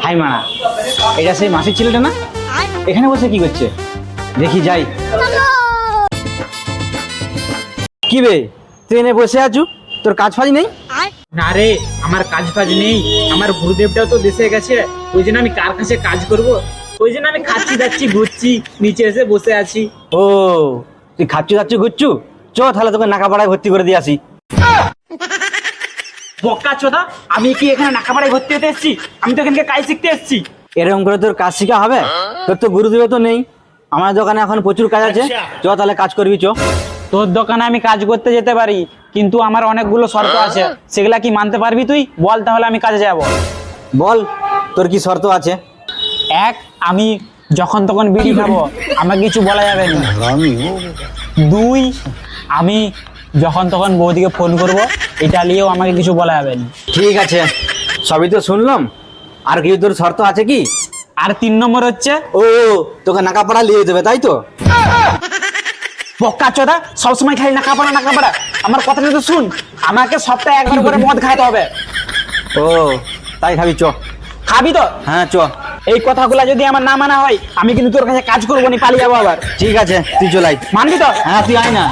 High মারা, এটা সেই মাসির ছেলেটা না? এখানে বসে কি করছে? দেখি যাই। কি বে, ট্রেনে বসে আছু, তোর কাজ ফাজ নেই? না রে, আমার কাজ ফাজ নেই। আমার গুরুদেবটাও তো দেশে গেছে, ওই জন্য আমি কার কাছে কাজ করব? ওই জন্য আমি খাচ্ছি যাচ্ছি ঘুরছি, নিচে এসে বসে আছি। ও, তুই খাচ্ছু যাচ্ছু ঘুরছু? চ তাহলে তোকে নাকাপাড়ায় ভর্তি করে দিয়ে আসি। বক্কা চোদা, আমি কি এখানে নাকাপাড়ায় ভর্তি হতে এসেছি? আমি তো এখানকে কাজ শিখতে এসেছি। এরকম করে তোর কাজ শিখা হবে? তোর তো গুরুদেব তো নেই। আমার দোকানে এখন প্রচুর কাজ আছে, চ তাহলে কাজ করবি চ। তোর দোকানে আমি কাজ করতে যেতে পারি, কিন্তু আমার অনেকগুলো শর্ত আছে, সেগুলা কি মানতে পারবি তুই? বল তাহলে আমি কাজে যাব। বল, তোর কি শর্ত আছে? এক, আমি যখন তখন বিড়ি খাবো, আমাকে কিছু বলা যাবে না। দুই, আমি যখন তখন বৌদিকে ফোন করব, এটা নিয়েও আমাকে কিছু বলা যাবে না। ঠিক আছে, সবই তো শুনলাম, আর কিছু তোর শর্ত আছে কি? আর 3 নম্বর হচ্ছে, ও, তোকে নাকাপাড়া নিয়ে দেবে তাই তো? বক্কা চোদা, সবসময় খালি নাকাপাড়া নাকাপাড়া। আমার কথাটা তো শুন, আমাকে সপ্তাহে একবার করে মদ খাইতে হবে। ও, তাই খাবি চ। খাবি তো? হ্যাঁ চ। এই কথাগুলা যদি আমার না মানা হয়, আমি কিন্তু তোর কাছে কাজ করবো না, পালিয়ে যাবো আবার। ঠিক আছে, তুই চলাই। মানবি তো? হ্যাঁ, তুই আয় না।